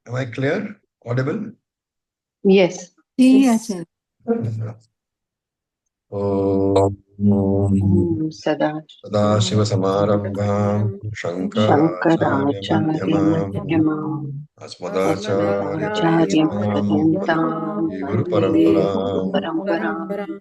Am I clear? Audible? Yes. Yes. Om Sada सदाशिवसमारम्भाम् शङ्कराचार्यमध्यमाम् Shankaracharya अस्मदाचार्यपर्यन्ताम् Asmadacharyaparadyamtam Vande Guru गुरुपरम्पराम् Paramparam.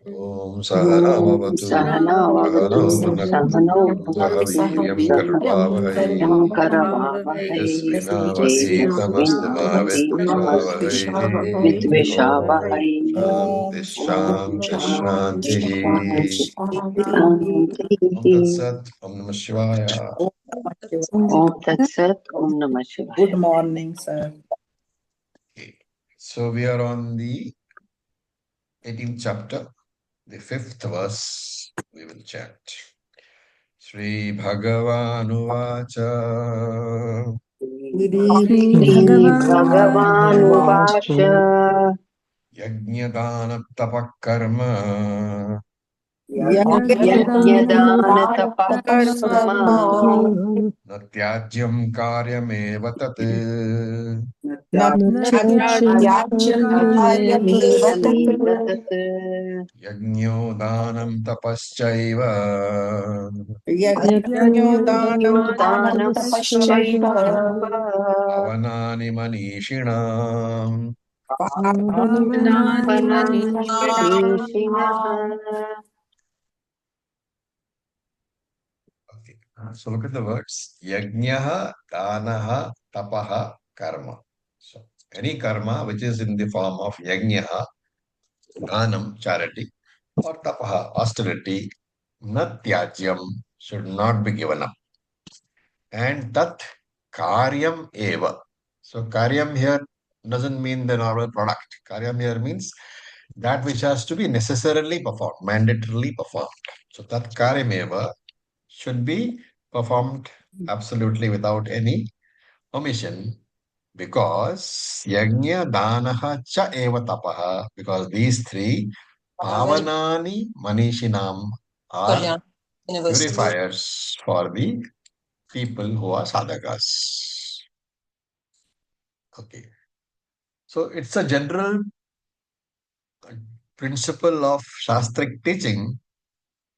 ॐ Om सहनाववतु सहनौ Sahanavavatu भुनक्तु Sahanau सह Bhunaktu वीर्यं करवावहै Sahaviryam Karavavahai तेजस्विनावधीतमस्तु मा विद्विषावहै Tejasvinavadhitamasti ॐ Vidvishavahay. शान्तिः Om शान्तिः Shanti शान्तिः Shanti Om Tat Shanti. Sat, Om Namah Shivaya. Om Tat Sat. Om Namah Shivaya. Good morning, sir. Okay. So we are on the 18th chapter, the 5th verse. We will chant. Sri Bhagavanuvacha Shri Bhagavan Uvacha Yajnadana Tapakarma Yajnadana Tapa Karma Natyajyam Karyameva Tat Natyajameva Tat Yajnyodanam Tapaschaiva Yajnodana Tapashchaiva Pavanani Manishina. Pavanani Okay. So look at the words. Yajnaha, danaha, tapaha, karma. So any karma which is in the form of yajnaha, danam, charity, or tapaha, austerity, natyajyam, should not be given up. And tat karyam eva. So karyam here doesn't mean the normal product. Karyam here means that which has to be necessarily performed, mandatorily performed. So tat karyam eva should be performed absolutely without any omission, because yajna danaha cha eva tapaha, because these three pavanani manishinam are purifiers for the people who are sadhakas. Okay. So it's a general principle of Shastric teaching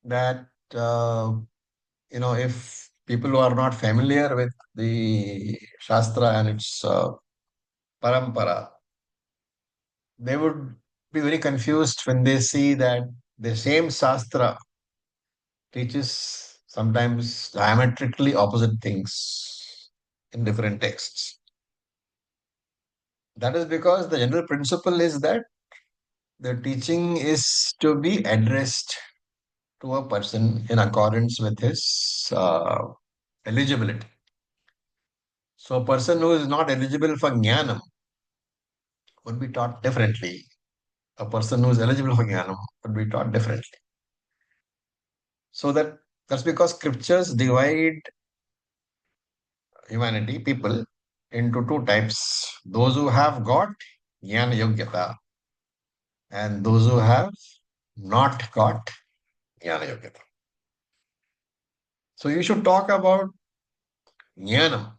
that, if people who are not familiar with the Shastra and its parampara, they would be very confused when they see that the same Shastra teaches sometimes diametrically opposite things in different texts. That is because the general principle is that the teaching is to be addressed to a person in accordance with his eligibility. So a person who is not eligible for jnanam would be taught differently. A person who is eligible for jnanam would be taught differently. So that's because scriptures divide humanity, people, into two types. Those who have got jnana yogyata and those who have not got jnana yogyata. So you should talk about jnanam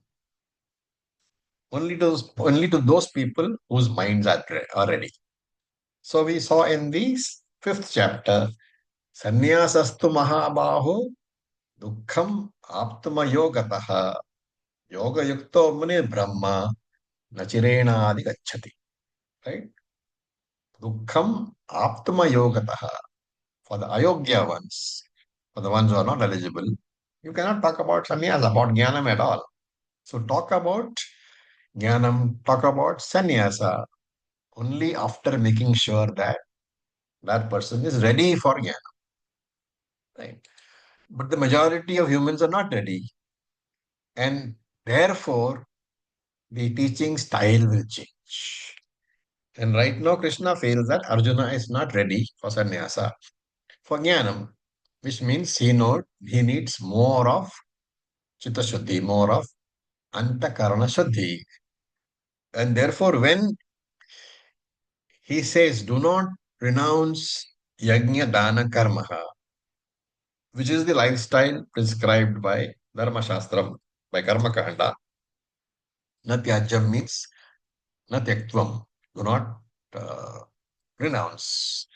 only to those people whose minds are ready. So we saw in the 5th chapter, Sanyasastu Mahabaho Dukkham Aptamayo Gataha Yoga Yukto Mune Brahma Nachirena Adi Gachati. Right? Dukkham Aptamayo Gataha. For the Ayogya ones, for the ones who are not eligible, you cannot talk about sannyasa, about jnanam at all. So talk about jnanam, talk about sannyasa only after making sure that that person is ready for jnana. Right? But the majority of humans are not ready. And therefore, the teaching style will change. And right now, Krishna feels that Arjuna is not ready for sannyasa, for jnanam, which means he needs more of chitta shuddhi, more of antakarana shuddhi. And therefore, when he says, do not renounce yajna dana karmaha, which is the lifestyle prescribed by Dharma Shastram, by Karma Kanda, Natyajam means na tyaktvam. Do not uh, renounce.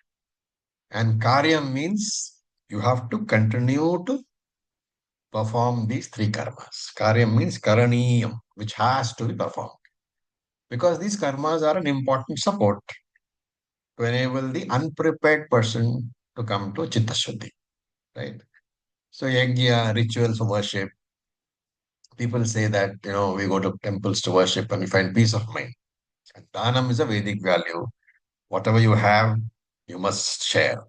And karyam means you have to continue to perform these three karmas. Karyam means karaniyam, which has to be performed. Because these karmas are an important support to enable the unprepared person to come to Chitta Shuddhi, right? So yajna, rituals of worship, people say that, we go to temples to worship and we find peace of mind. And dhanam is a Vedic value. Whatever you have, you must share.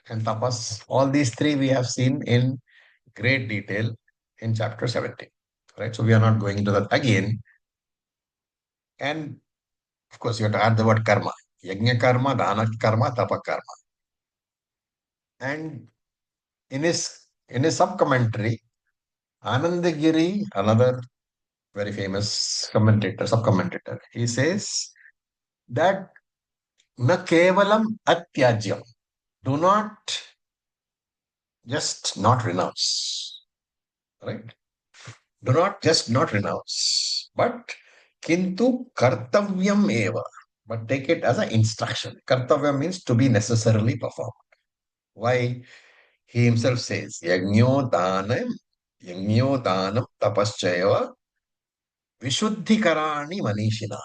And tapas, all these three we have seen in great detail in chapter 17. Right? So we are not going into that again. And of course, you have to add the word karma. Yajna karma, dana karma, tapa karma. And in his sub-commentary, Anandagiri, another very famous commentator, sub-commentator, he says that na kevalam atyajyam. Do not just not renounce, right? Do not just not renounce, but kintu kartavyam eva. But take it as an instruction. Kartavya means to be necessarily performed. Why? He himself says, yajnyo danam tapaschayava vishuddhikarani manishina.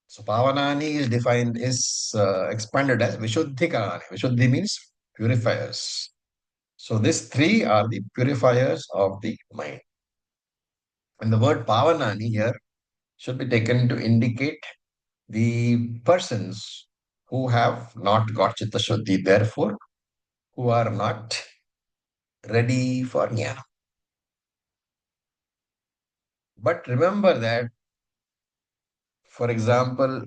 So Pavanani is defined, is expanded as Vishuddhikarani. Vishuddhi means purifiers. So these three are the purifiers of the mind. And the word Pavanani here should be taken to indicate the persons who have not got Chitta Shuddhi, therefore, who are not ready for Jnana. But remember that, for example,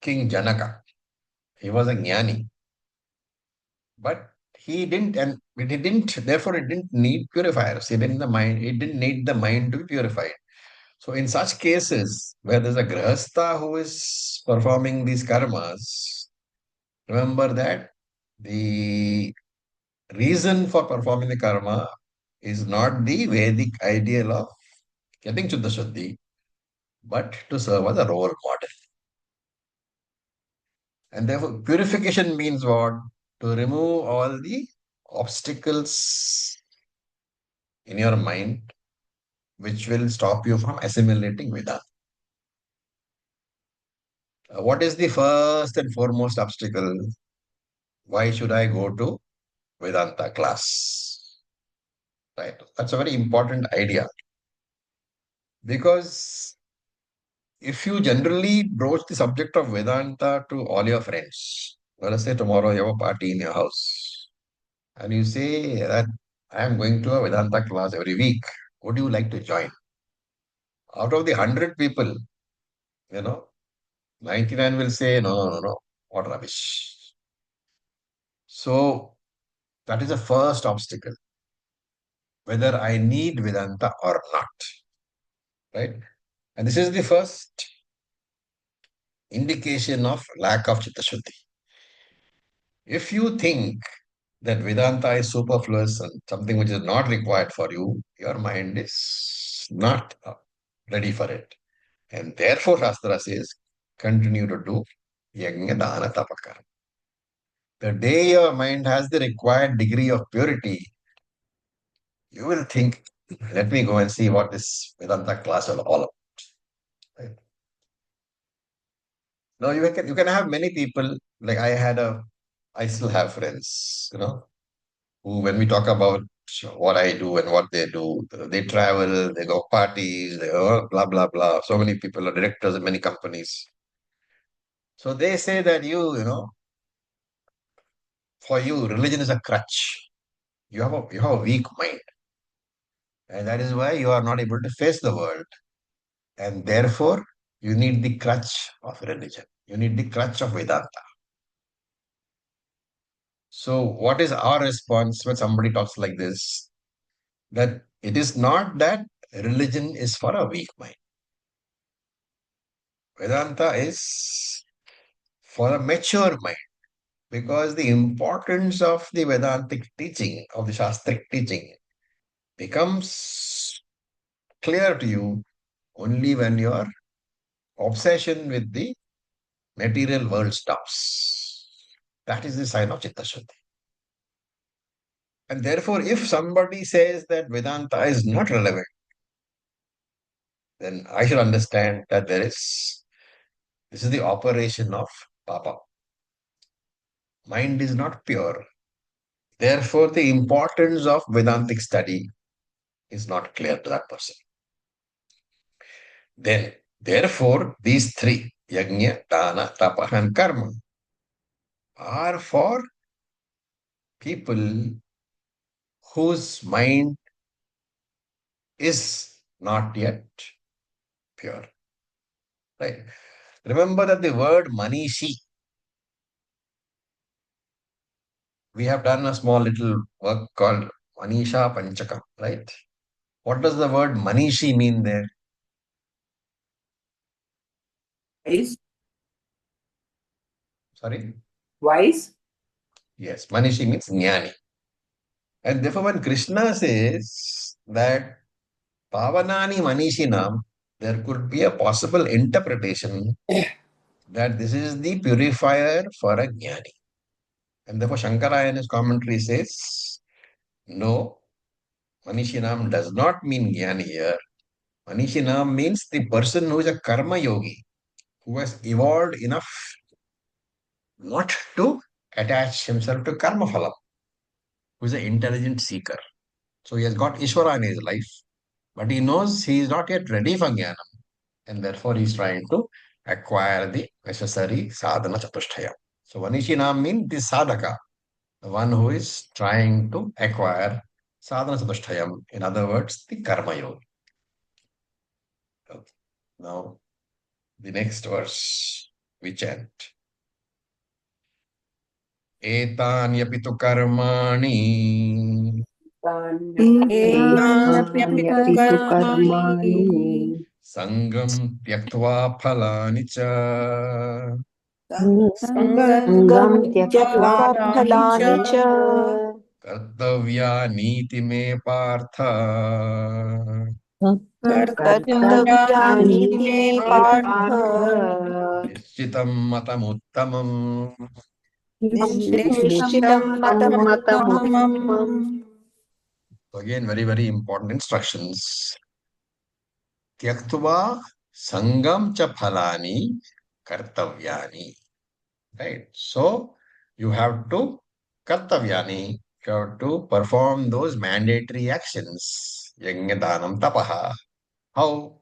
King Janaka, he was a Jnani, but therefore, it didn't need purifiers. It didn't need the mind to be purified. So, in such cases where there's a grahastha who is performing these karmas, remember that the reason for performing the karma is not the Vedic ideal of getting Chuddha Shuddhi, but to serve as a role model. And therefore, purification means what? To remove all the obstacles in your mind which will stop you from assimilating Vedanta. What is the first and foremost obstacle? Why should I go to Vedanta class? Right? That's a very important idea because if you generally broach the subject of Vedanta to all your friends, let us say tomorrow you have a party in your house and you say that I am going to a Vedanta class every week. Would you like to join? Out of the 100 people, you know, 99 will say, no, no, no, no, what rubbish. So that is the first obstacle, whether I need Vedanta or not, right? And this is the first indication of lack of Chitta Shuddhi. If you think that Vedanta is superfluous and something which is not required for you, your mind is not ready for it. And therefore, Shastra says, continue to do yajna, dana, tapakara. The day your mind has the required degree of purity, you will think, let me go and see what this Vedanta class is all about. Right? Now you can have many people, like I still have friends, who when we talk about what I do and what they do, they travel, they go parties, they go blah blah blah. So many people are directors in many companies. So they say that for you, religion is a crutch. You have a weak mind. And that is why you are not able to face the world. And therefore, you need the crutch of religion. You need the crutch of Vedanta. So, what is our response when somebody talks like this? That it is not that religion is for a weak mind. Vedanta is for a mature mind because the importance of the Vedantic teaching, of the Shastric teaching, becomes clear to you only when you are obsession with the material world stops. That is the sign of Chitta Shuddhi. And therefore, if somebody says that Vedanta is not relevant, then I should understand that this is the operation of Papa. Mind is not pure. Therefore, the importance of Vedantic study is not clear to that person. Then, therefore, these three, yajna, dana, tapa, and karma, are for people whose mind is not yet pure. Right? Remember that the word manishi, we have done a small little work called Manisha Panchakam, right? What does the word manishi mean there? Wise. Sorry? Wise. Yes, manishi means jnani. And therefore, when Krishna says that Pavanani Manishinam, there could be a possible interpretation that this is the purifier for a jnani. And therefore, Shankara in his commentary says, no, Manishinam does not mean jnani here. Manishinam means the person who is a karma yogi, who has evolved enough not to attach himself to karma phala, who is an intelligent seeker. So he has got Ishvara in his life, but he knows he is not yet ready for jnana, and therefore he is trying to acquire the necessary sadhana chatushtaya. So Manishinam means the sadhaka, the one who is trying to acquire sadhana chatushtayam, in other words, the karma yogi. Okay. Now, the next verse we chant. एतान्यपि तु कर्माणि एतान्यपि तु कर्माणि सङ्गं त्यक्त्वा फलानि च सङ्गं त्यक्त्वा फलानि च कर्तव्यानीति मे पार्थ कर्तव्यानीति मे पार्थ निश्चितं मतमुत्तमम्. निश्चितं मतमुत्तमम्. So again, very, very important instructions. Tyaktva sangam cha phalani kartavyani. Right? So you have to kartavyani, you have to perform those mandatory actions. Yajna danam tapaha. How?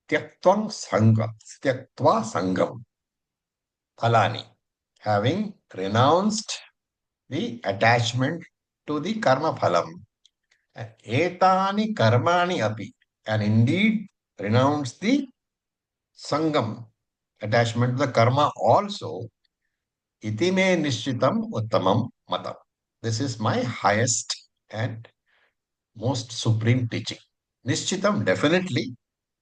Tyaktvam sangam. Tyaktva sangam. Phalani. Having renounced the attachment to the karma phalam. Etani karmani api. And indeed renounce the sangam, attachment to the karma also. Iti me nishchitam uttamam matam. This is my highest and most supreme teaching. Nishchitam, definitely.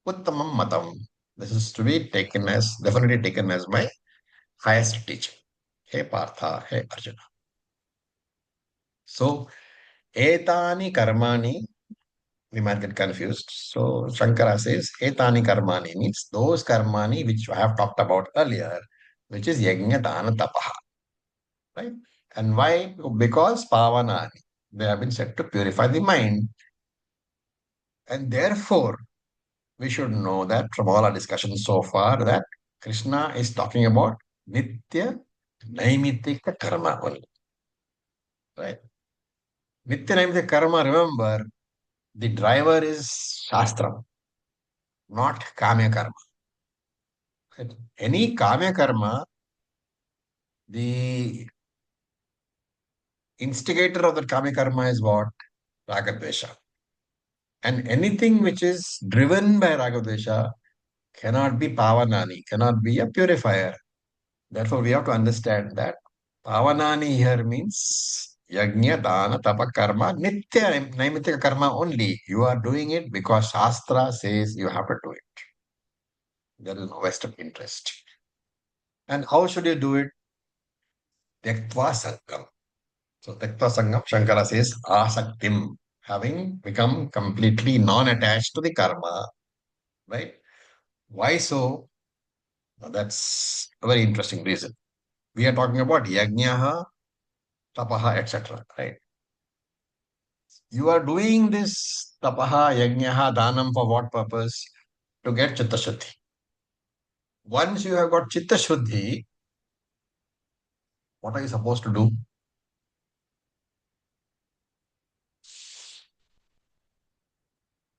Uttamam matam. This is to be taken as, definitely taken as my highest teaching. Hey Partha, hey Arjuna. So, etani karmani, we might get confused. So, Shankara says, etani karmani means those karmani which I have talked about earlier, which is yajna dana tapaha. Right? And why? Because pavanani, they have been said to purify the mind. And therefore, we should know that from all our discussions so far that Krishna is talking about nitya naimittika karma only. Right? Nitya naimittika karma, remember, the driver is Shastra, not Kamya karma. Right? Any Kamya karma, the instigator of that Kamya karma is what? Ragadvesha. And anything which is driven by Ragadvesha cannot be Pavanani, cannot be a purifier. Therefore, we have to understand that Pavanani here means Yajna, Dana, Tapa, Karma, Nitya, Naimittika Karma only. You are doing it because Shastra says you have to do it. There is no vested interest. And how should you do it? Tyaktva Sangam. So, Tyaktva Sangam, Shankara says, Asaktim, having become completely non-attached to the karma. Right? Why so? Now that's a very interesting reason. We are talking about yajnaha, tapaha, etc. Right? You are doing this tapaha, yajnaha, danam for what purpose? To get chitta shuddhi. Once you have got chitta shuddhi, what are you supposed to do?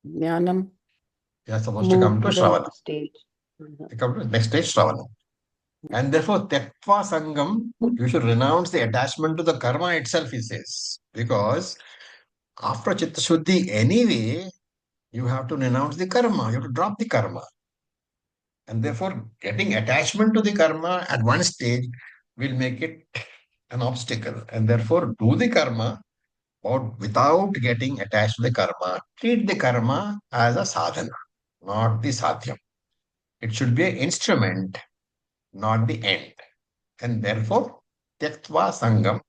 Jnanam. You are supposed to come to Move to the Shravana. next stage. You come to the next stage, Shravana. And therefore, Tyaktva Sangam, you should renounce the attachment to the karma itself, he says. Because after Chitta Shuddhi, anyway, you have to renounce the karma, you have to drop the karma. And therefore, getting attachment to the karma at one stage will make it an obstacle. And therefore, do the karma or without getting attached to the karma. Treat the karma as a sadhana, not the sadhyam. It should be an instrument, not the end. And therefore, tyaktva sangam,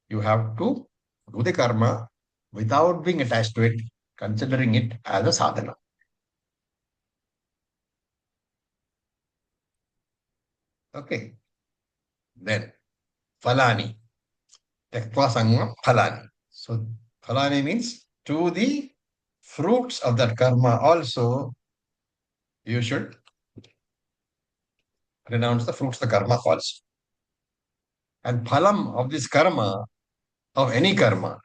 you have to do the karma without being attached to it, considering it as a sadhana. Okay. Then, phalani. Tyaktva sangam, phalani. So, phalani means to the fruits of that karma also, you should renounce the fruits of the karma also. And phalam of this karma, of any karma,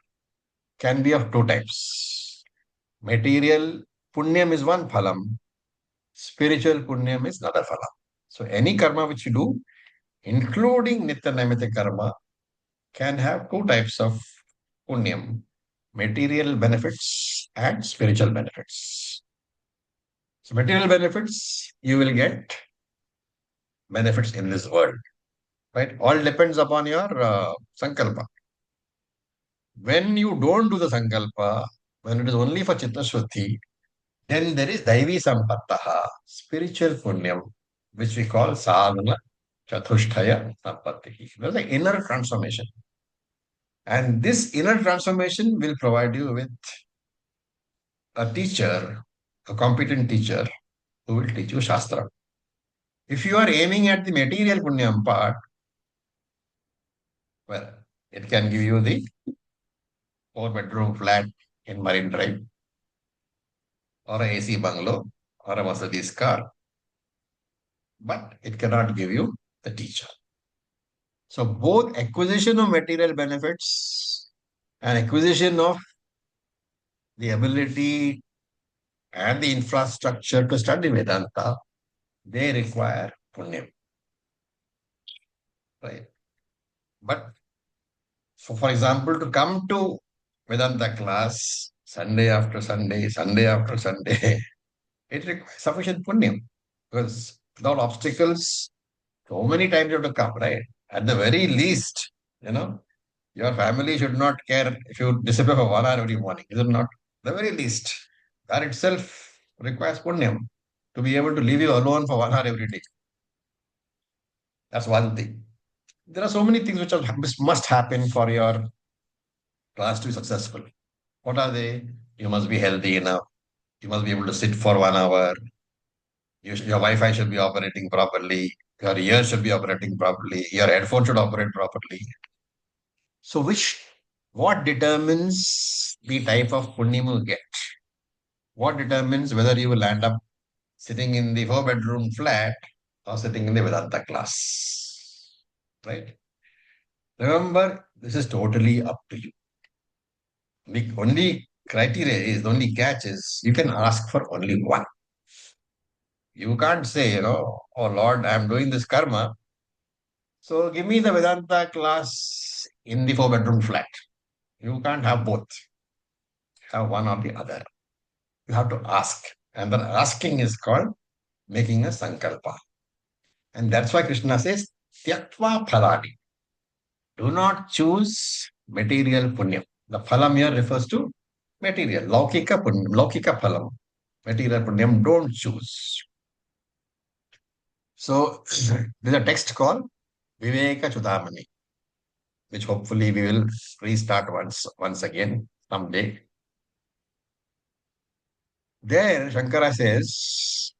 can be of two types. Material punyam is one phalam, spiritual punyam is another phalam. So any karma which you do, including nitya naimitya karma, can have two types of punyam, material benefits and spiritual benefits. So material benefits, you will get benefits in this world, right? All depends upon your sankalpa. When you don't do the sankalpa, when it is only for chitta shuddhi, then there is daivi sampattaha, spiritual punyam, which we call sadhana chatushtaya sampatti. There's an inner transformation. And this inner transformation will provide you with a teacher, a competent teacher who will teach you Shastra. If you are aiming at the material punyam part, well, it can give you the 4-bedroom flat in Marine Drive, or a AC bungalow, or a Mercedes car, but it cannot give you the teacher. So both acquisition of material benefits and acquisition of the ability and the infrastructure to study Vedanta, they require punyam. Right? But for example, to come to Vedanta class Sunday after Sunday, Sunday after Sunday, it requires sufficient punyam. Because without obstacles, so many times you have to come, right? At the very least, your family should not care if you disappear for 1 hour every morning, is it not? The very least. That itself requires punyam to be able to leave you alone for 1 hour every day. That's one thing. There are so many things which must happen for your class to be successful. What are they? You must be healthy enough. You must be able to sit for 1 hour. Your Wi-Fi should be operating properly. Your ears should be operating properly. Your headphone should operate properly. So what determines the type of punyam you get? What determines whether you will end up sitting in the 4-bedroom flat or sitting in the Vedanta class? Right? Remember, this is totally up to you. The only criteria is, the only catch is, you can ask for only one. You can't say, oh Lord, I'm doing this karma, so give me the Vedanta class in the 4-bedroom flat. You can't have both. Have one or the other. You have to ask. And then asking is called making a sankalpa. And that's why Krishna says, Tyaktva phalani. Do not choose material punyam. The phalam here refers to material. Laukika punyam, laukika phalam. Material punyam, don't choose. So, there's a text called Viveka Chudamani, which hopefully we will restart once again someday. There, Shankara says,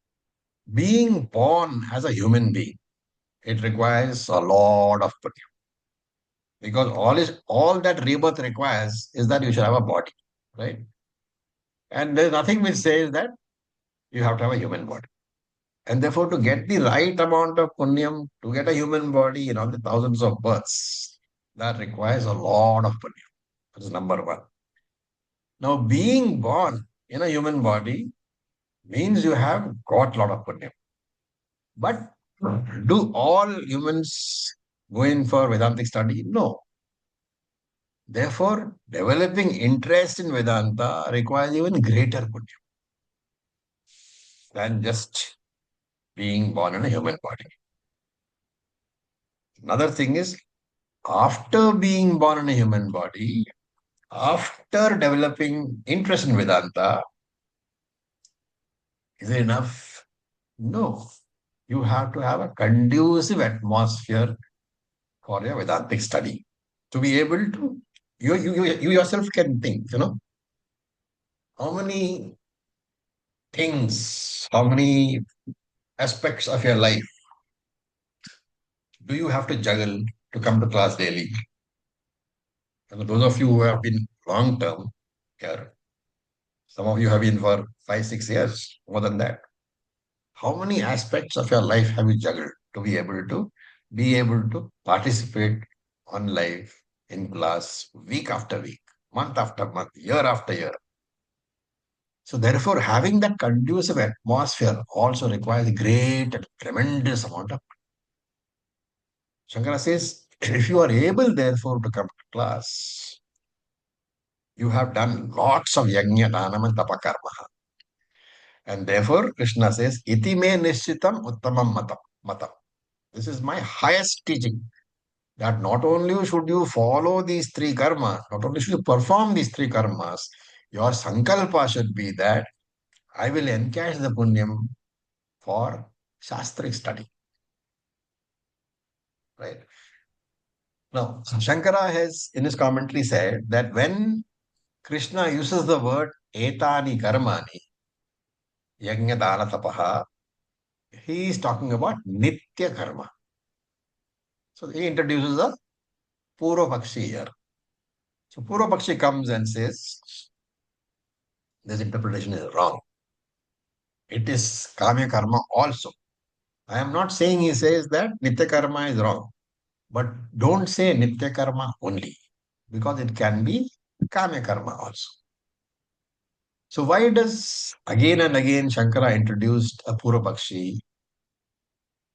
being born as a human being, it requires a lot of punya. Because all that rebirth requires is that you should have a body, right? And there's nothing which says that you have to have a human body. And therefore, to get the right amount of punyam, to get a human body in all the thousands of births, that requires a lot of punyam. That is number one. Now, being born in a human body means you have got a lot of punyam. But do all humans go in for Vedantic study? No. Therefore, developing interest in Vedanta requires even greater punya than just being born in a human body. Another thing is, after being born in a human body, after developing interest in Vedanta, is it enough? No. You have to have a conducive atmosphere for your Vedantic study to be able to, you yourself can think, how many things, how many aspects of your life do you have to juggle to come to class daily? And those of you who have been long term here, some of you have been for 5, 6 years, more than that. How many aspects of your life have you juggled to be able to participate on live in class week after week, month after month, year after year? So therefore, having that conducive atmosphere also requires a great and tremendous amount of. Shankara says, if you are able, therefore, to come to class, you have done lots of yajna, dhanam, and tapakarma. And therefore, Krishna says, iti me nishchitam uttamam matam. This is my highest teaching. That not only should you follow these three karmas, not only should you perform these three karmas, your sankalpa should be that I will encash the punyam for shastric study. Right? Now, Shankara has in his commentary said that when Krishna uses the word etani karmani, yajna dana tapaha, he is talking about nitya karma. So he introduces a Purva Pakshi here. So Purva Pakshi comes and says, this interpretation is wrong. It is Kamya karma also. I am not saying he says that nitya karma is wrong. But don't say nitya karma only, because it can be Kamya karma also. So why does again and again Shankara introduced a Purva Pakshi?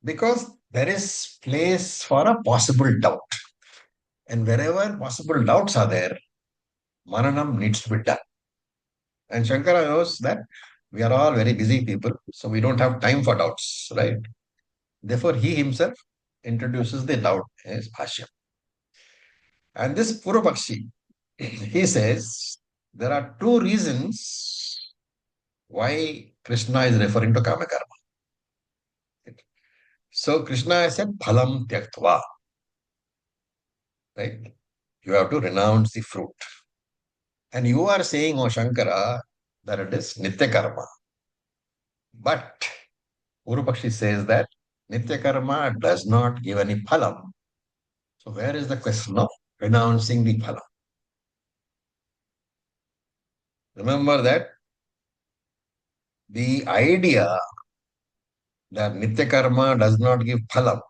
Because there is place for a possible doubt. And wherever possible doubts are there, Mananam needs to be done. And Shankara knows that we are all very busy people, so we don't have time for doubts, right? Therefore, he himself introduces the doubt as Bhashya. And this Purva Pakshi, he says there are two reasons why Krishna is referring to Kama Karma. So Krishna has said phalam tyaktva. Right? You have to renounce the fruit. And you are saying, oh Shankara, that it is nitya karma. But Purvapakshi says that nitya karma does not give any phalam. So where is the question of renouncing the phalam? Remember that the idea that nitya karma does not give phalam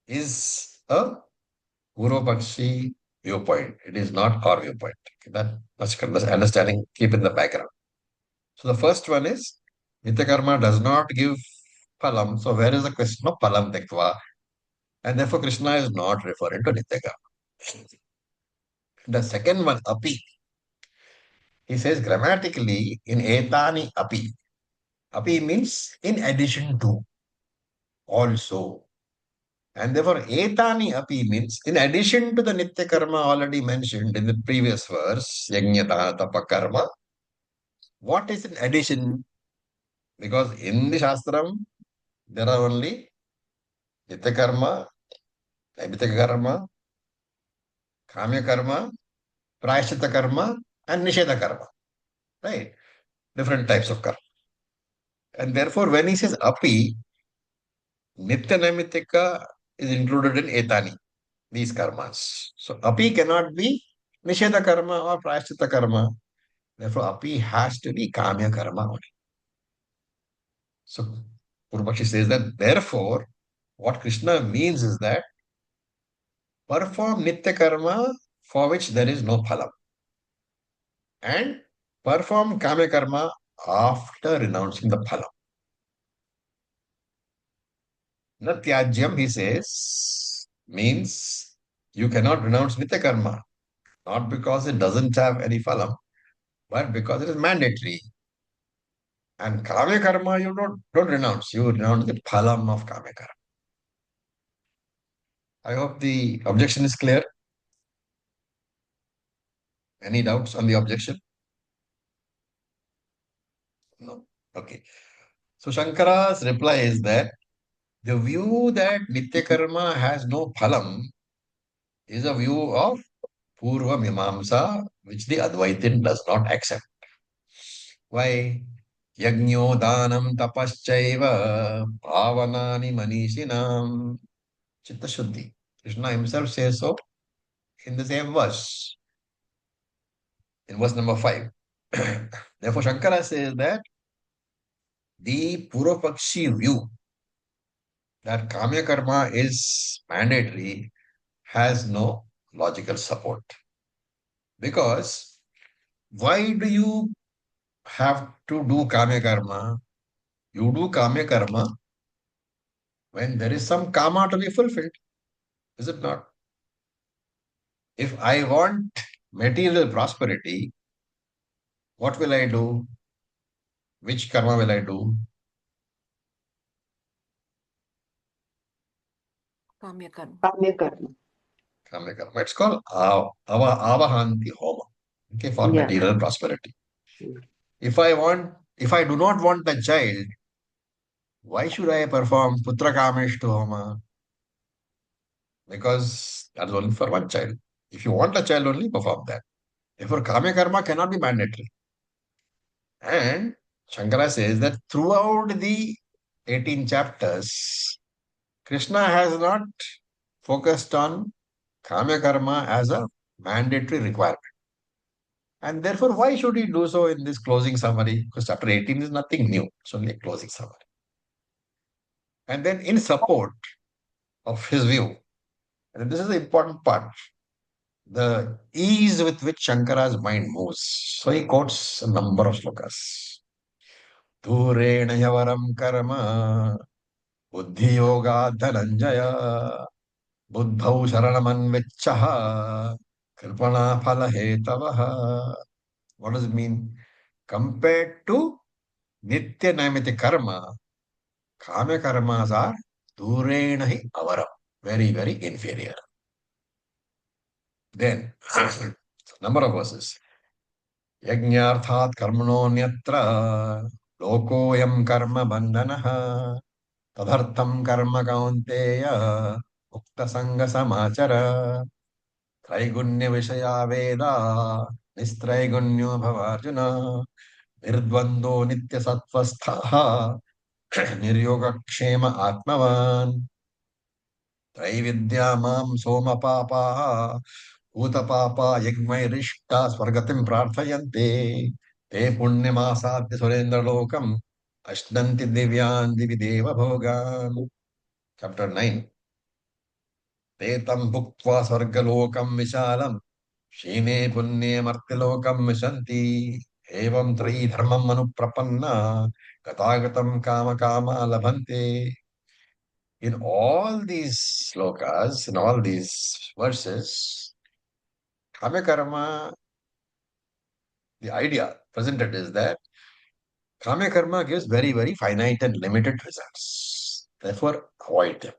is a Purvapakshi viewpoint. It is not our viewpoint. That much understanding, keep in the background. So the first one is nitya karma does not give phalam. So where is the question of phalam tektva? And therefore Krishna is not referring to nitya karma. The second one, api. He says grammatically in etani api. Api means in addition to, also. And therefore etani api means in addition to the nitya karma already mentioned in the previous verse, yajna tapa karma. What is in addition? Because in the Shastram, there are only nitya karma, naimittika karma, kamya karma, prayaschitta karma, and nisheda karma. Right? Different types of karma. And therefore, when he says api, Nitya Naimittika is included in etani, these karmas. So api cannot be nisheda karma or prayaschitta karma. Therefore, api has to be kamya karma only. So Purvapakshi says that therefore, what Krishna means is that perform nitya karma for which there is no phalam, and perform kamya karma after renouncing the phalam. Natyajyam, he says, means you cannot renounce nitya karma, not because it doesn't have any phalam, but because it is mandatory. And kamya karma you don't renounce, you renounce the phalam of kamya karma. I hope the objection is clear. Any doubts on the objection? No. Okay. So Shankara's reply is that the view that nitya karma has no phalam is a view of Purva Mimamsa, which the Advaitin does not accept. Why? Yajño danam tapaschaiva bhavanani manishinam chitta shuddhi. Krishna himself says so in the same verse, in verse number 5. Therefore, Shankara says that the Purvapakshi view that Kamya Karma is mandatory has no logical support. Because why do you have to do Kamya Karma? You do Kamya Karma when there is some Kama to be fulfilled, is it not? If I want material prosperity, what will I do? Which karma will I do? Kamya karma. Kamya karma. Kamya karma. It's called avahanti homa. Okay, for Yeah. material prosperity. Mm. If I do not want a child, why should I perform putra kameshtu homa? Because that's only for one child. If you want a child only, perform that. Therefore, kamya karma cannot be mandatory. And Shankara says that throughout the 18 chapters, Krishna has not focused on kamya karma as a mandatory requirement. And therefore, why should he do so in this closing summary? Because chapter 18 is nothing new. It's only a closing summary. And then in support of his view, and this is the important part, the ease with which Shankara's mind moves. So he quotes a number of slokas. Dhurena yavaram karma buddhiyoga dhananjaya buddhau sharanamanvechaha kripana phala hetavaha. What does it mean? Compared to nitya naimiti karma, kamya karmas are durena hi avaram, very, very inferior. Then, number of verses. Yajñarthat karmanonyatra lokoyam karma bandhanaha तदर्थम कर्म कौन्तेय मुक्त संग समाचर त्रैगुण्य विषया वेदा निस्त्रैगुण्यो भवार्जुन निर्द्वंदो नित्य सत्वस्थः निर्योगक्षेम आत्मवान् त्रैविद्या मां सोम पापाः भूत पापा यज्ञैरिष्टा स्वर्गतिं प्रार्थयन्ते ते पुण्यमासाद्य सुरेन्द्रलोकम् अश्नन्ति दिव्यान् दिवि देव भोगान्. Chapter 9. ते तं भुक्त्वा स्वर्गलोकं विशालम् क्षीणे पुण्ये मर्त्यलोकं विशन्ति एवं त्रयी धर्मम् अनुप्रपन्ना गतागतं काम कामा लभन्ते. In all these slokas, in all these verses, Kamya Karma, the idea presented is that Kamya Karma gives very, very finite and limited results. Therefore, avoid them.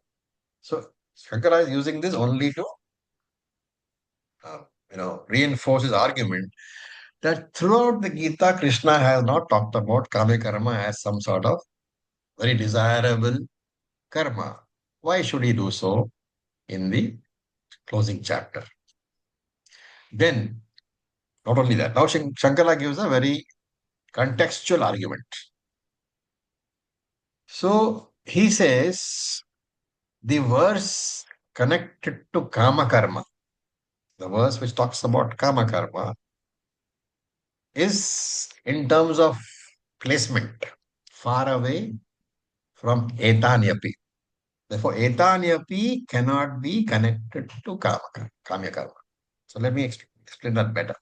So, Shankara is using this only to reinforce his argument that throughout the Gita, Krishna has not talked about Kamya Karma as some sort of very desirable karma. Why should he do so in the closing chapter? Then, not only that, now Shankara gives a very contextual argument. So, he says the verse connected to Kama Karma, the verse which talks about Kama Karma, is in terms of placement far away from Etanyapi. Therefore, Etanyapi cannot be connected to Kamya Karma. So let me explain that better.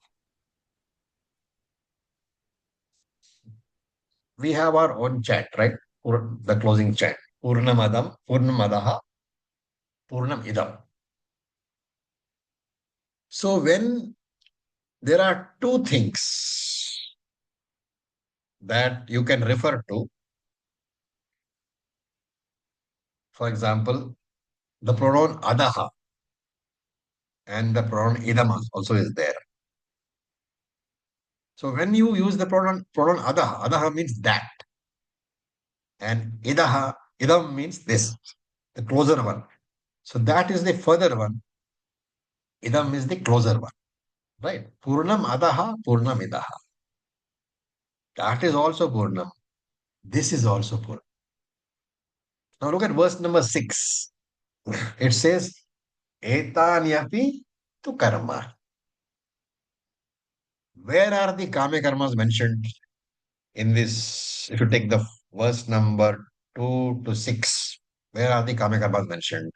We have our own chant, right? The closing chant. Purnamadam, Purnamadaha, Purnam Idam. So when there are two things that you can refer to, for example, the pronoun Adaha and the pronoun Idam also is there. So when you use the pronoun Adaha, Adaha means that. And Idaha, Idam means this, the closer one. So that is the further one. Idam is the closer one. Right? Purnam Adaha, Purnam Idaha. That is also Purnam. This is also Purnam. Now look at verse number 6. It says, Etanyapi tu karma. Where are the Kame karmas mentioned in this? If you take the verse number 2 to 6, where are the Kame karmas mentioned?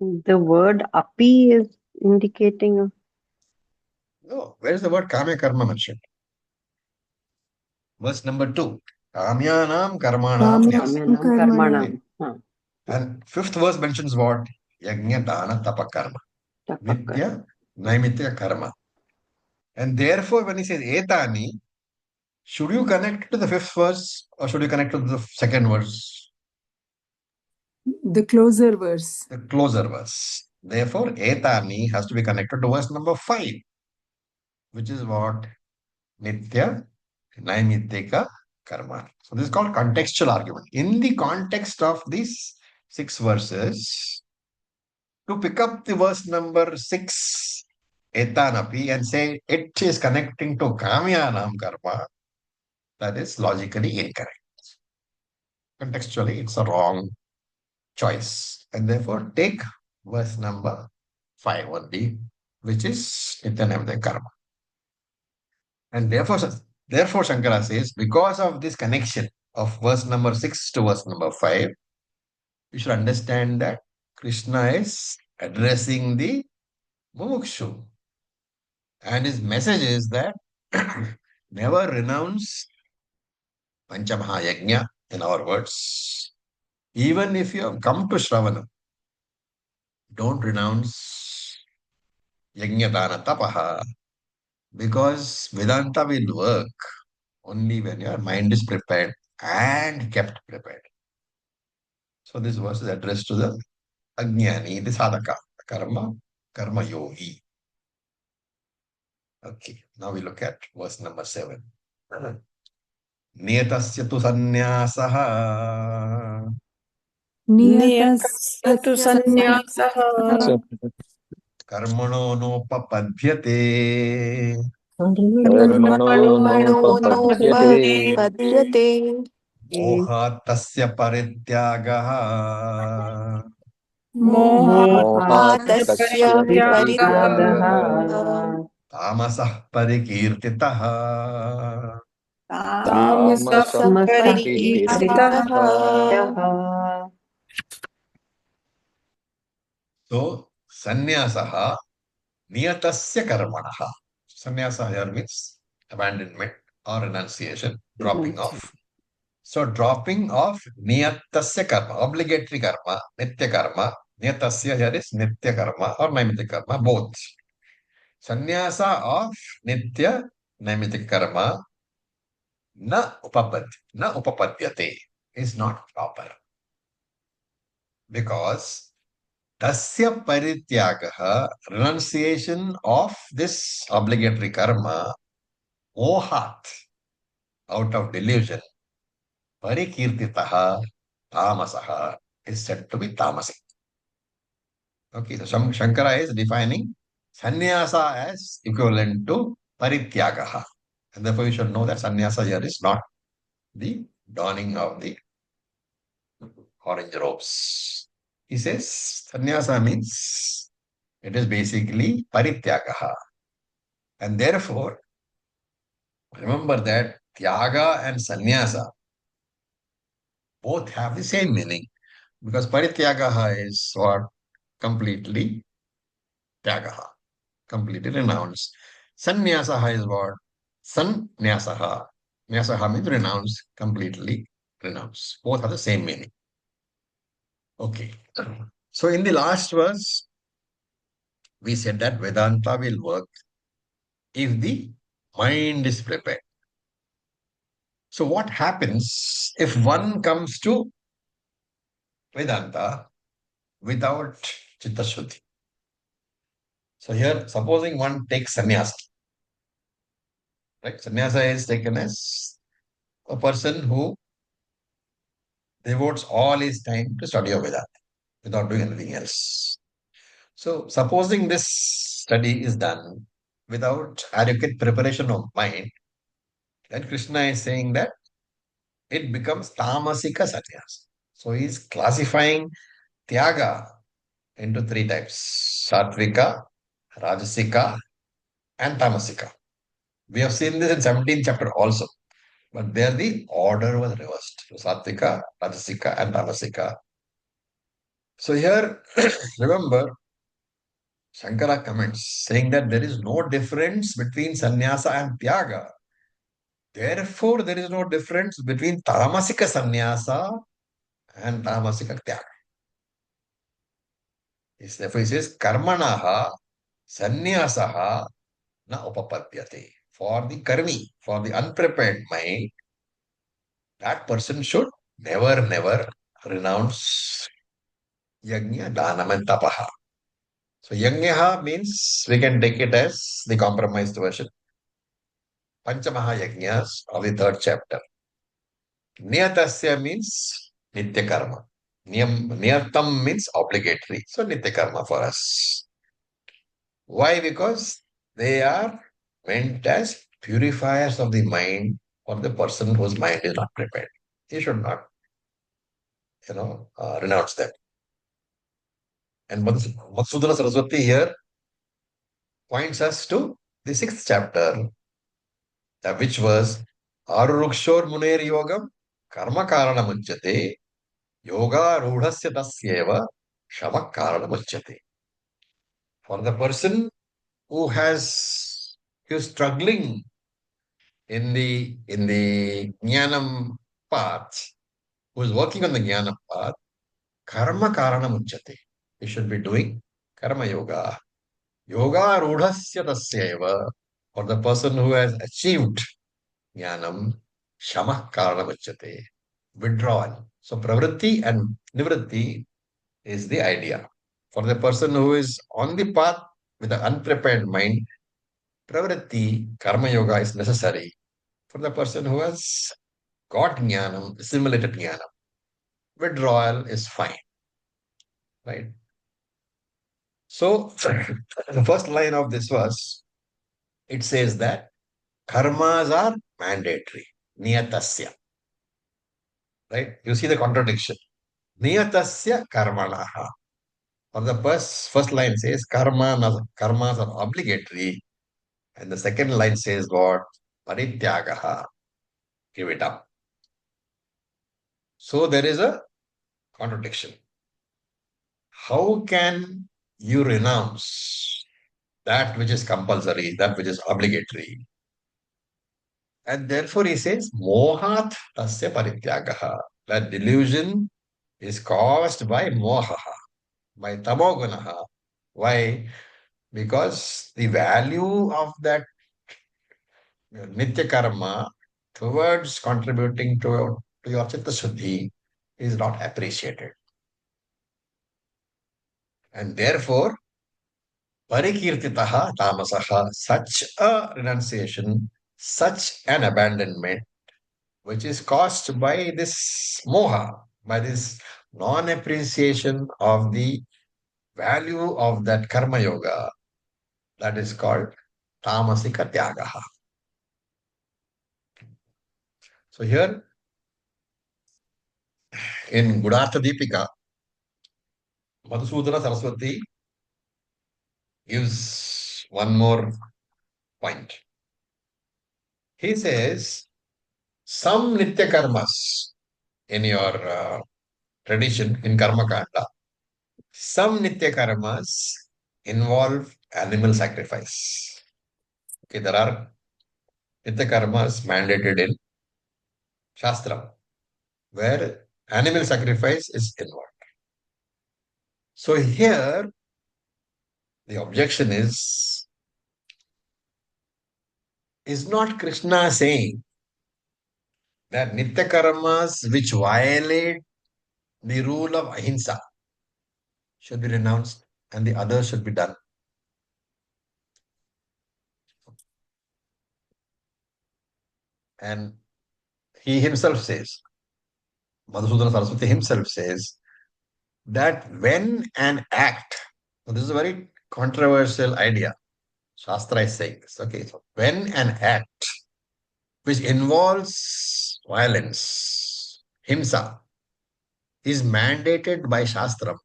The word api is indicating No, where is the word Kame karma mentioned? Verse number 2. Kamyanam karmanam. Kamyanam karmanam. And fifth verse mentions what? Yajna dana tapa karma. Nitya naimitya karma. And therefore, when he says etani, should you connect to the fifth verse or should you connect to the second verse? The closer verse. The closer verse. Therefore, etani has to be connected to verse number 5, which is what? Nitya naimityaka karma. So this is called contextual argument. In the context of these 6 verses, to pick up the verse number 6, etanapi, and say it is connecting to kamyanam karma, that is logically incorrect. Contextually, it's a wrong choice. And therefore, take verse number 5 only, which is nityanamya karma. And therefore, Shankara says, because of this connection of verse number 6 to verse number 5, you should understand that Krishna is addressing the mumukshu. And his message is that never renounce Panchamahayajna, in our words. Even if you have come to Shravana, don't renounce Yajna Dana Tapaha, because Vedanta will work only when your mind is prepared and kept prepared. So this verse is addressed to the Ajnani, the sadhaka, karma yogi. Okay, now we look at verse number 7. Niyatasya tu sannyasah Niyatasya तु सन्न्यासः कर्मणो नोपपद्यते कर्मणोऽनुपद्यते पद्यते मोहात् तस्य परित्यागः मोहात् तस्य परित्यागः तामसः परिकीर्तितः तामसः परिकीर्तितः So sannyasah niyatasya karmanah. Sannyasa here means abandonment or renunciation, dropping off. So dropping off niyatasya karma, obligatory karma, nitya karma. Niyatasya here is nitya karma or naimitya karma, both. Sannyasa of nitya naimitya karma na upapadyate is not proper. Because tasya parityagaha, renunciation of this obligatory karma, mohat, out of delusion, parikirtitaha, tamasaha, is said to be tamasic. Okay, so Shankara is defining sannyasa as equivalent to parityagaha. And therefore you should know that sannyasa here is not the donning of the orange robes. He says sannyasa means it is basically parityagaha. And therefore, remember that tyaga and sannyasa both have the same meaning, because parityagaha is what? Completely tyagaha, completely renounce. Sannyasaha is what? Sannyasaha. Nyasaha means renounce, completely renounce. Both have the same meaning. Okay. So in the last verse, we said that Vedanta will work if the mind is prepared. So what happens if one comes to Vedanta without Chitta Shuddhi? So here, supposing one takes sannyasa, right? Sannyasa is taken as a person who devotes all his time to study of Vedanta without doing anything else. So supposing this study is done without adequate preparation of mind, then Krishna is saying that it becomes tamasika sannyasa. So he is classifying tyaga into three types: sattvika, rajasika, and tamasika. We have seen this in 17th chapter also, but there the order was reversed. So sattvika, rajasika, and tamasika. So here, remember, Shankara comments saying that there is no difference between sannyasa and tyaga. Therefore, there is no difference between tamasika sannyasa and tamasika tyaga. Therefore, he says, karmanaha sannyasaha na upapadyate. For the karmi, for the unprepared mind, that person should never renounce yajna, dhanam, and tapaha. So, yajna means we can take it as the compromised version. Panchamaha yajnas of the third chapter. Niyatasya means nitya karma. Niyatam means obligatory. So, nitya karma for us. Why? Because they are meant as purifiers of the mind for the person whose mind is not prepared. He should not, renounce them. And Madhusudana Saraswati here points us to the 6th chapter, which was Arurukshor Muner Yogam Karma Karana Muchyate Yoga Rudhasya Tasyeva Shama Karana Muchyate. For the person who is struggling in the Jnanam path, who is working on the Jnanam path, Karma Karana Muchyate. He should be doing Karma Yoga. Yoga Rudhasya Tasyeva. For the person who has achieved Jnanam, Shama Karana Muchyate. Withdrawal. So Pravritti and Nivritti is the idea. For the person who is on the path with an unprepared mind, Pravritti, Karma Yoga is necessary. For the person who has got Jnanam, assimilated Jnanam, withdrawal is fine. Right? So, the first line of this verse, it says that karmas are mandatory. Niyatasya. Right? You see the contradiction. Niyatasya karmanaha. Or the first line says karmas are obligatory. And the second line says what? Parityagaha. Give it up. So there is a contradiction. How can you renounce that which is compulsory, that which is obligatory? And therefore he says, mohat tasya parityagaha. That delusion is caused by mohaha, by tamogunaha. Why? Because the value of that nitya karma towards contributing to your chitta shuddhi is not appreciated. And therefore, parikirtitaha tamasaha, such a renunciation, such an abandonment, which is caused by this moha, by this non-appreciation of the value of that karma yoga, That is called tamasika tyagaha. So here in Gudartha Deepika, Madhusudana Saraswati gives one more point. He says, some nitya karmas in your tradition, in Karma Kanda, some nitya karmas involve animal sacrifice. Okay, there are nitya karmas mandated in Shastra, where animal sacrifice is involved. So here, the objection is not Krishna saying that nitya karmas which violate the rule of ahimsa should be renounced and the others should be done? And he himself says, Madhusudana Saraswati himself says, that when an act, so this is a very controversial idea, Shastra is saying this, okay, so when an act which involves violence, himsa, is mandated by Shastram,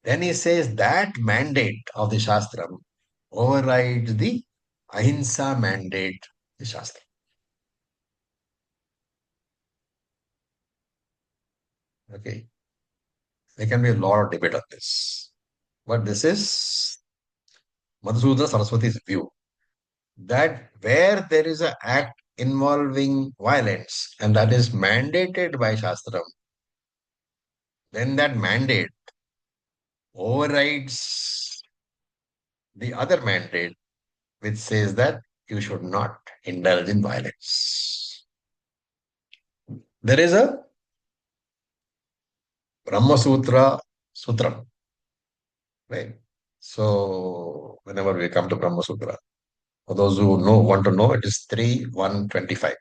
then he says that mandate of the Shastram overrides the ahimsa mandate of the Shastra. Okay. There can be a lot of debate on this. But this is Madhusudana Saraswati's view, that where there is an act involving violence and that is mandated by Shastram, then that mandate overrides the other mandate which says that you should not indulge in violence. There is a Brahma Sutra Sutram, right? So whenever we come to Brahma Sutra, for those who want to know, it is 3.1.25.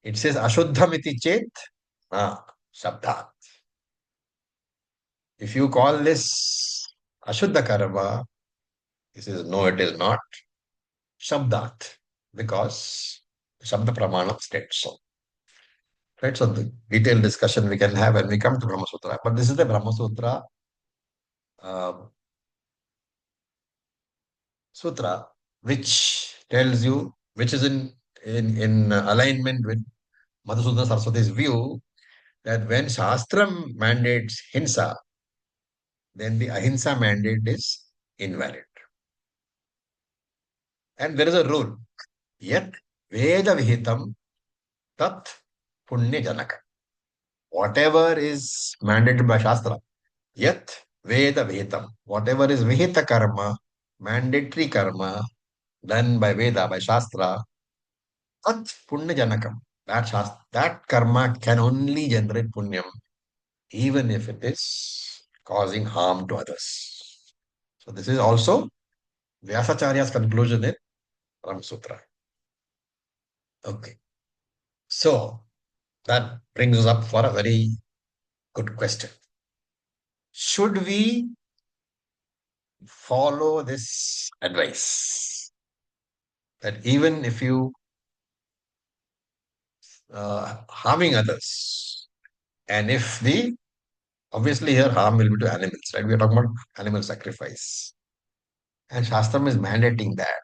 It says Ashuddhamiti Chet Shabdat. If you call this Ashuddha Karma, he says no, it is not Shabdat, because Shabda Pramana states so. Right, so the detailed discussion we can have when we come to Brahma Sutra. But this is the Brahma Sutra Sutra, which tells you, which is in alignment with Madhusudana Saraswati's view, that when Shastram mandates Hinsa, then the Ahimsa mandate is invalid. And there is a rule. Yat Veda Vihitam Tat Punya Janaka. Whatever is mandated by Shastra, Yat Veda Vihitam, whatever is Vihita Karma, mandatory karma, done by Veda, by Shastra, Tat Punya Janakam. That karma can only generate punyam, even if it is causing harm to others. So this is also Vyasacharya's conclusion in Brahma Sutra. Okay. So that brings us up for a very good question. Should we follow this advice that even if you harming others, and if obviously here harm will be to animals, right? We are talking about animal sacrifice. And Shastram is mandating that.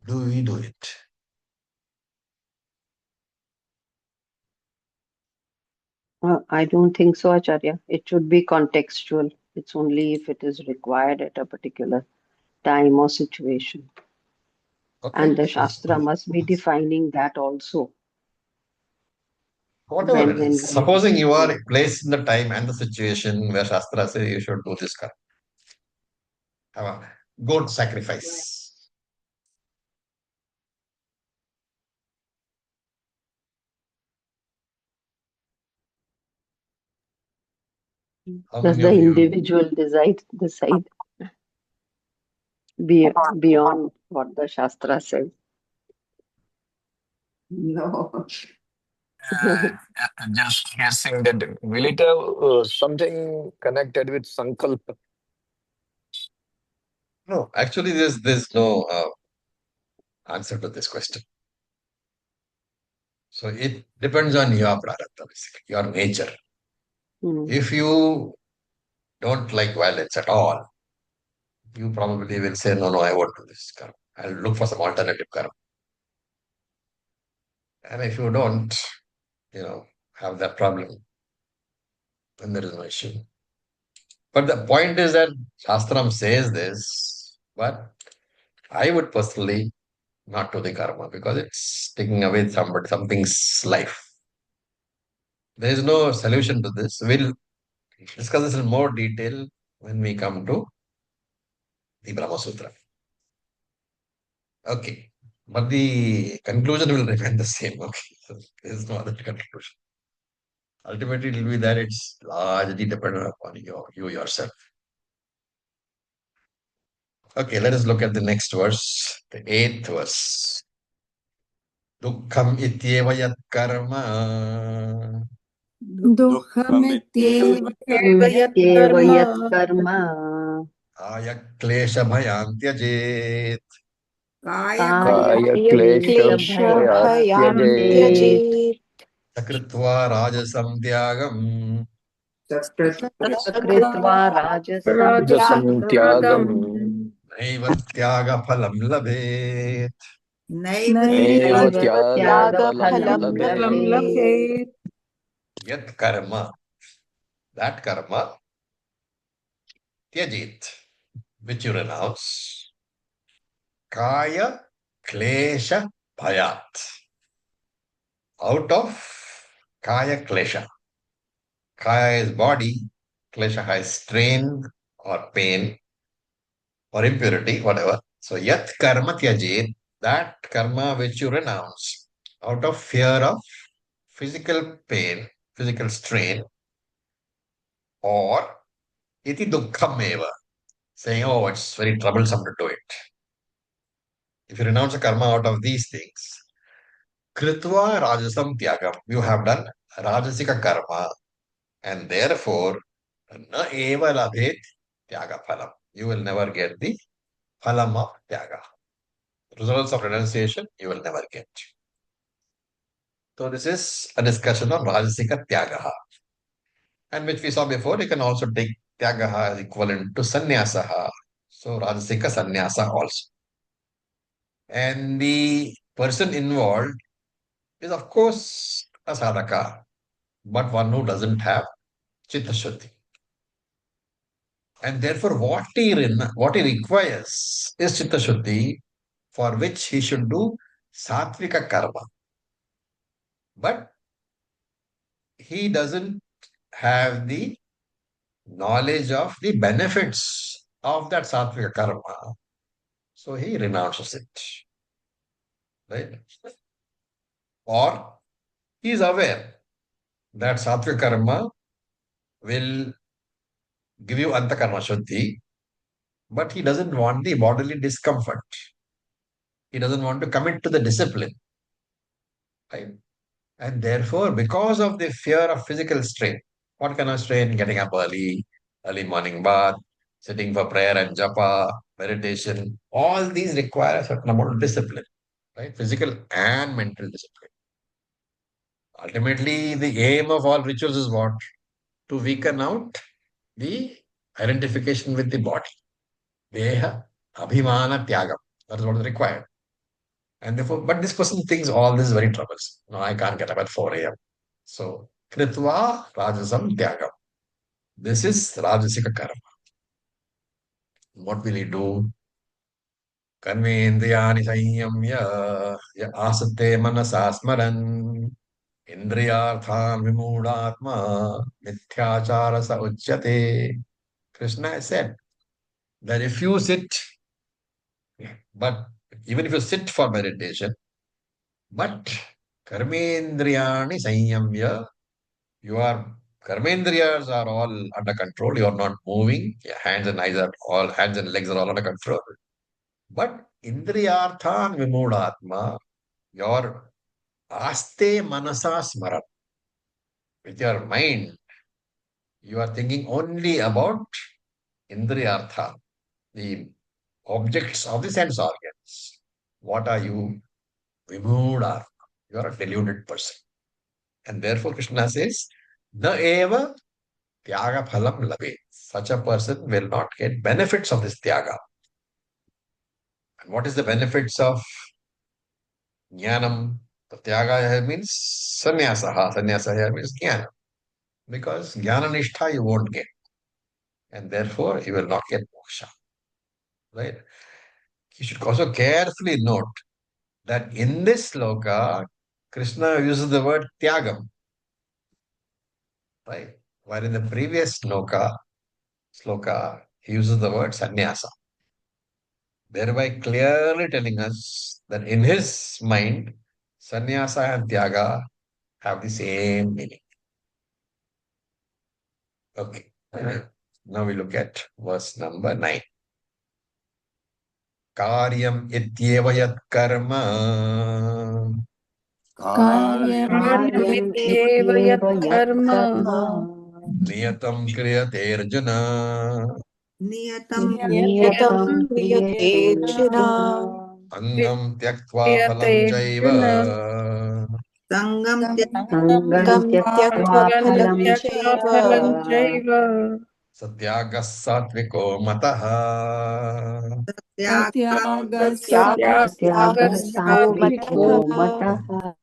Do we do it? I don't think so, Acharya. It should be contextual. It's only if it is required at a particular time or situation. Okay. And the Shastra must be defining that also. Whatever it when is. Supposing you are placed in the time and the situation where Shastra says you should do this karma. Have a goat sacrifice. How Does many the of you- individual decide beyond what the Shastra says? No. Just guessing that will it have something connected with Sankalpa? No, actually, there's no answer to this question. So it depends on your prarabdha, basically, your nature. Hmm. If you don't like violence at all, you probably will say, no, I won't do this karma. I'll look for some alternative karma. And if you don't, have that problem, then there is no issue. But the point is that Shastram says this, but I would personally not do the karma because it's taking away something's life. There is no solution to this. We'll discuss this in more detail when we come to the Brahma Sutra. Okay. But the conclusion will remain the same. Okay. So there is no other conclusion. Ultimately, it will be that it's largely dependent upon you yourself. Okay, let us look at the next verse, the 8th verse. Dukkham ityeva yat karma Dukkhamityev Ev कर्म yat karma aya klesha bhayan tyajet kaya klesha कायक्लेशभयान् bhayan te त्यजेत् sakritva rajasam tyagam sakritva rajasam Rajasam tyagam Tyagam naiva tyaga phalam labhet. Naiva naiva tyaga त्यागफलं phalam Phalam लभेत् labhet. Labhet Yat karma, that karma, tyajit, which you renounce, kaya klesha bhayat, out of kaya klesha. Kaya is body, klesha is strain or pain or impurity, whatever. So yat karma tyajit, that karma which you renounce out of fear of physical pain, physical strain, or iti dukkham eva, saying, oh, it's very troublesome to do it. If you renounce a karma out of these things, kritva rajasam tyagam, you have done rajasika karma, and therefore, na eva labhet tyaga phalam. You will never get the phalam of tyaga. Results of renunciation, you will never get. So this is a discussion on rajasika tyagaha. And which we saw before, you can also take tyagaha as equivalent to sannyasaha. So rajasika sannyasa also. And the person involved is, of course, a sadhaka, but one who doesn't have chitta shuddhi. And therefore, what he requires is chitta shuddhi, for which he should do sattvika karma. But he doesn't have the knowledge of the benefits of that sattvika karma. So he renounces it. Right? Or he is aware that sattvika karma will give you antakarma shuddhi, but he doesn't want the bodily discomfort. He doesn't want to commit to the discipline. Right? And therefore, because of the fear of physical strain, what kind of strain? Getting up early morning bath, sitting for prayer and japa, meditation, all these require a certain amount of discipline, right? Physical and mental discipline. Ultimately, the aim of all rituals is what? To weaken out the identification with the body. Deha, abhimana, tyagam. That is what is required. And therefore, but this person thinks all this is very troublesome. No, I can't get up at 4 a.m. So, kritva rajasam tyagam. This is rajasika karma. What will he do? Karmendriyani sanyamya ya asate manasa smaran indriyarthan vimoodatma mithyachara sa uchyate. Krishna has said that if you sit, but even if you sit for meditation, but karmendriyani sanyamya, your karmendriyas are all under control. You are not moving. Your hands and legs are all under control. But indriyarthan vimoodatma, your aste manasa smaran, with your mind, you are thinking only about indriyartha, the objects of the sense organs. What are you? Vimudar. You are a deluded person. And therefore Krishna says, Na eva tyaga phalam labe. Such a person will not get benefits of this tyaga. And what is the benefits of jnanam? The tyaga here means sannyasa. Sannyasa here means jnana. Because jnana nishtha you won't get. And therefore you will not get moksha. Right? You should also carefully note that in this sloka, Krishna uses the word tyagam. Right? While in the previous sloka, he uses the word sannyasa. Thereby clearly telling us that in his mind, sannyasa and tyaga have the same meaning. Okay. Now we look at verse number 9. Karyam ityeva yat karma कार्यम् कार्यमित्येव इत्येव यत्कर्म यत्कर्म niyatam kriyate arjuna नियतं यतं नियतं क्रियते क्रियते Arjun Arjun angam tyaktva क्रियते phalam chaiva Arjun सङ्गं सङ्गं सङ्गं त्यक्त्वा त्यक्त्वा फलं त्यक्त्वा चैव फलं चैव satyagah satviko matah. त्यागः त्यागः त्यागः सात्विको सात्विकः मतः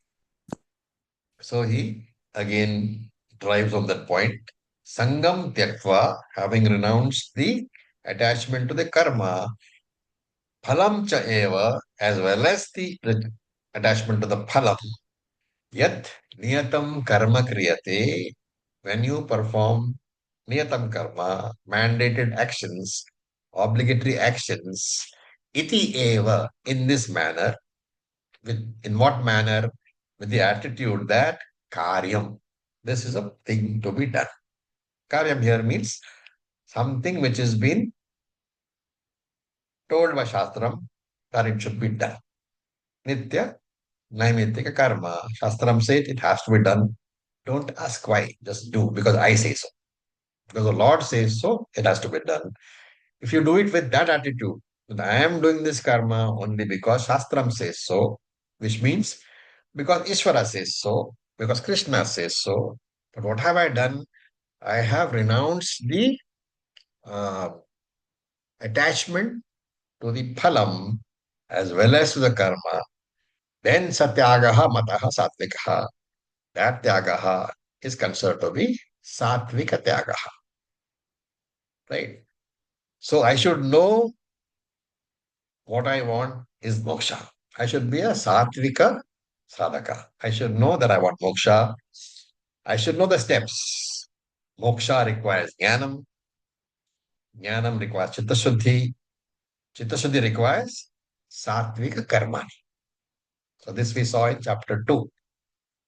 So he again drives on that point. Sangam tyaktva, having renounced the attachment to the karma, phalam cha eva, as well as the attachment to the phalam, yat niyatam karma kriyate, when you perform niyatam karma, mandated actions, obligatory actions, iti eva, in this manner, in what manner? With the attitude that karyam, this is a thing to be done. Karyam here means something which has been told by Shastram that it should be done. Nitya, Naimittika karma. Shastram said it has to be done. Don't ask why, just do because I say so. Because the Lord says so, it has to be done. If you do it with that attitude, that I am doing this karma only because Shastram says so, which means because Ishvara says so, because Krishna says so. But what have I done? I have renounced the uh, attachment to the phalam as well as to the karma. Then satyagaha mataha satvikaha. That tyagaha is considered to be satvika tyagaha. Right? So I should know what I want is moksha. I should be a satvika sadhaka. I should know that I want moksha. I should know the steps. Moksha requires jnanam. Jnanam requires chitta-shuddhi. Chitta-shuddhi requires satvika karmani. So this we saw in chapter 2.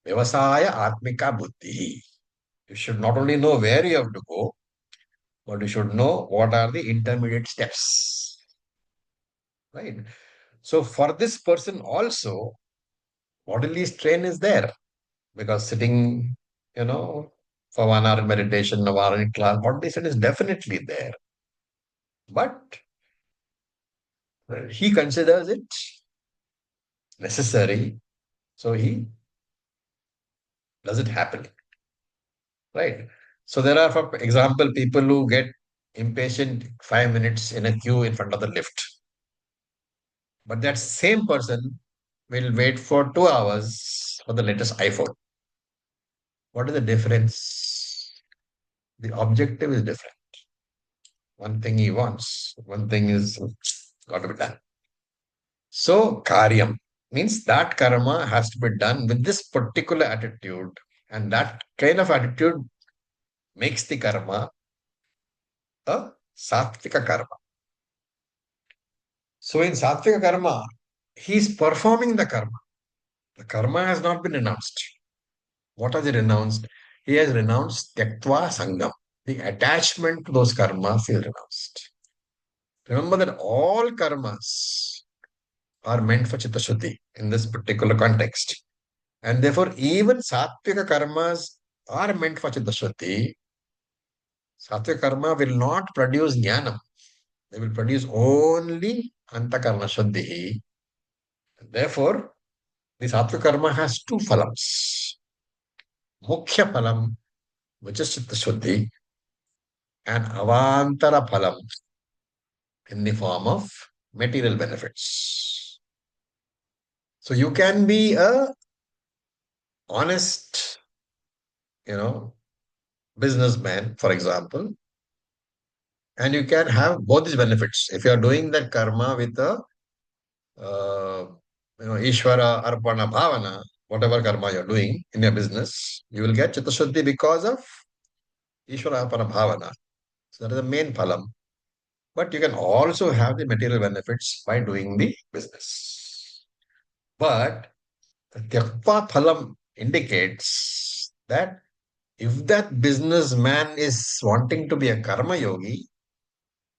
Vyavasaya atmika buddhi. You should not only know where you have to go, but you should know what are the intermediate steps. Right? So for this person also, bodily strain is there because sitting, for 1 hour in meditation, 1 hour in class, bodily strain is definitely there. But he considers it necessary, so he does it happen. Right? So there are, for example, people who get impatient 5 minutes in a queue in front of the lift. But that same person will wait for 2 hours for the latest iPhone. What is the difference? The objective is different. One thing he wants, one thing is got to be done. So, karyam means that karma has to be done with this particular attitude, and that kind of attitude makes the karma a sattvika karma. So, in sattvika karma, he is performing the karma. The karma has not been renounced. What has he renounced? He has renounced tyaktva sangam. The attachment to those karmas is renounced. Remember that all karmas are meant for chitta shuddhi in this particular context. And therefore, even sattvika karmas are meant for chitta shuddhi. Sattvika karma will not produce jnanam. They will produce only antakarna shuddhi. Therefore, the sattvic karma has two phalams. Mukhya phalam, which is chitta shuddhi, and avantara phalam in the form of material benefits. So you can be a honest, businessman, for example, and you can have both these benefits. If you are doing that karma with a, Ishvara Arpana Bhavana, whatever karma you're doing in your business, you will get Chitta Shuddhi because of Ishvara Arpana Bhavana. So that is the main phalam. But you can also have the material benefits by doing the business. But the Tyakpa phalam indicates that if that businessman is wanting to be a karma yogi,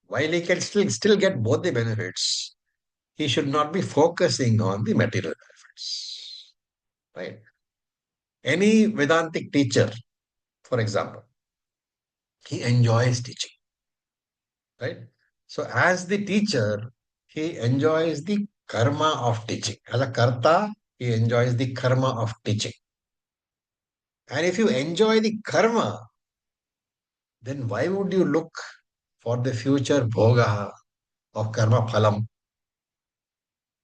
while he can still get both the benefits, he should not be focusing on the material benefits. Right? Any Vedantic teacher, for example, he enjoys teaching. Right? So as the teacher, he enjoys the karma of teaching. As a karta, he enjoys the karma of teaching. And if you enjoy the karma, then why would you look for the future bhoga of karma phalam?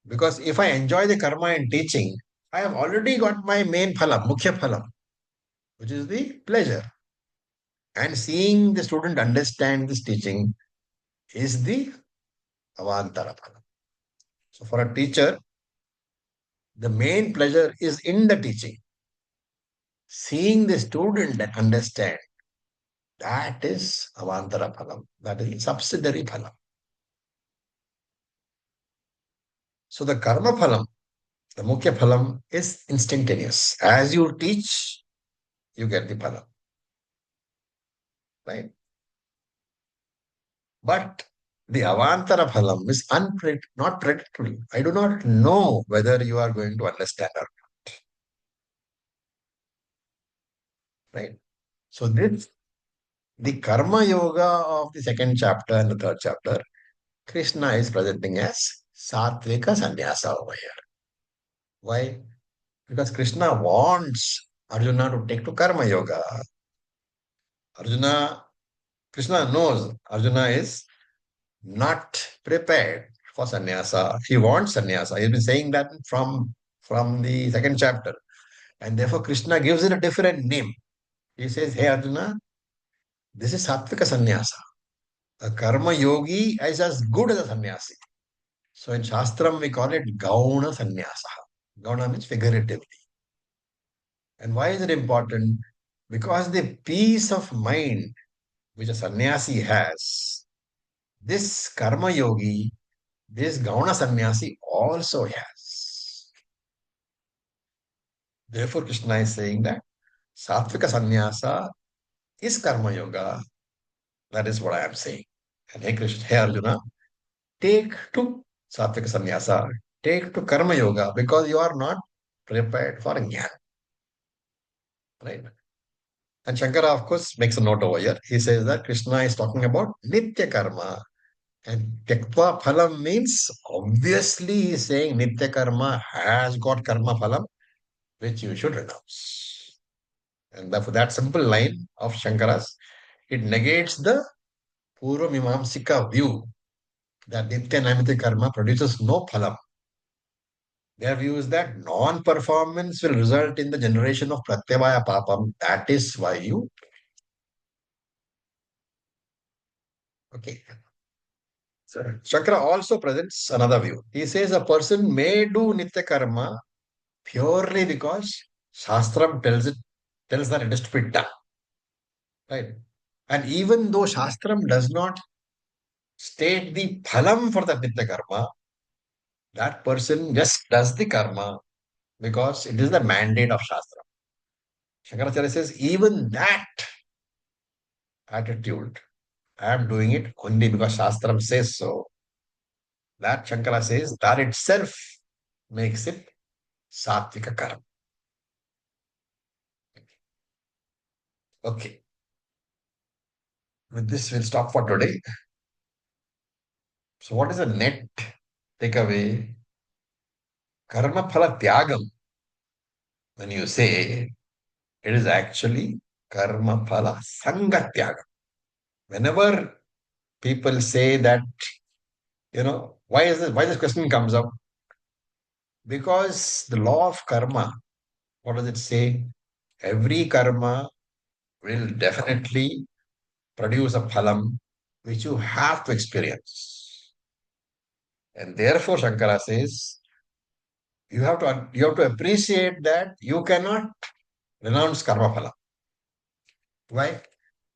Because if I enjoy the karma in teaching, I have already got my main phalam, mukhya phalam, which is the pleasure. And seeing the student understand this teaching is the avantara phalam. So for a teacher, the main pleasure is in the teaching. Seeing the student understand, that is avantara phalam. That is subsidiary phalam. So the karma phalam, the mukhya phalam is instantaneous. As you teach, you get the phalam. Right? But the avantara phalam is not predictable. I do not know whether you are going to understand or not. Right? So this, the karma yoga of the second chapter and the third chapter, Krishna is presenting as Satvika Sannyasa over here. Why? Because Krishna wants Arjuna to take to karma yoga. Krishna knows Arjuna is not prepared for sannyasa. He wants sannyasa. He's been saying that from the second chapter. And therefore, Krishna gives it a different name. He says, hey Arjuna, this is Sattvika sannyasa. A karma yogi is as good as a sannyasi. So in Shastram, we call it Gauna sannyasa. Gauna means figuratively. And why is it important? Because the peace of mind which a sannyasi has, this karma yogi, this Gauna sannyasi also has. Therefore, Krishna is saying that Sattvika sannyasa is karma yoga. That is what I am saying. And hey Krishna, hey Arjuna, take to Sattvika sannyasa, take to karma yoga because you are not prepared for jnana. Right? And Shankara, of course, makes a note over here. He says that Krishna is talking about nitya karma. And Tyaktva phalam means obviously he is saying nitya karma has got karma phalam, which you should renounce. And therefore, that simple line of Shankara's, it negates the Purva Mimamsika view that nitya naimitya karma produces no phalam. Their view is that non-performance will result in the generation of pratyavaya papam. That is why you. Okay. So Shankara also presents another view. He says a person may do nitya karma purely because Shastram tells that it is to be done. Right? And even though Shastram does not state the phalam for the nitya karma, that person just does the karma because it is the mandate of Shastra. Shankaracharya says, even that attitude, I am doing it only because Shastram says so. That Shankara says, that itself makes it Sattvika karma. Okay. With this, we'll stop for today. So what is the net takeaway? Karma phala tyagam. When you say, it is actually karma phala sanga tyagam. Whenever people say that, why this question comes up? Because the law of karma, what does it say? Every karma will definitely produce a phalam which you have to experience. And therefore, Shankara says, you have to appreciate that you cannot renounce karma phala. Why?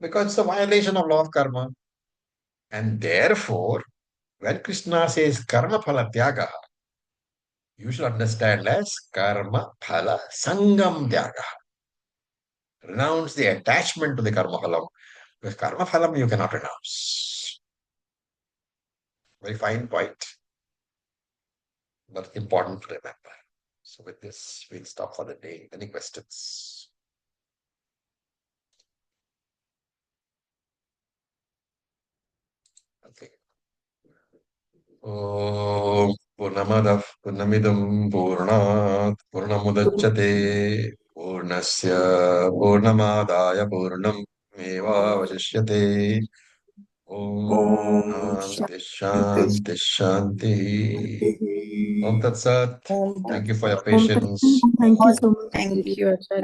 Because it's a violation of law of karma. And therefore, when Krishna says karma phala tyaga, you should understand as karma phala sangam tyaga. Renounce the attachment to the karma phalam. Because karma phalam you cannot renounce. Very fine point, but important to remember. So with this, we'll stop for the day. Any questions? Okay. Om Purnamadah Purnamidam Purnat Purnamudachyate Purnasya Purnamadaya Purnam Eva Vasishyate. Om Shanti Shanti. Om Tat Sat. Thank you for your patience. Thank you so much. Thank you. Thank you, Acharya.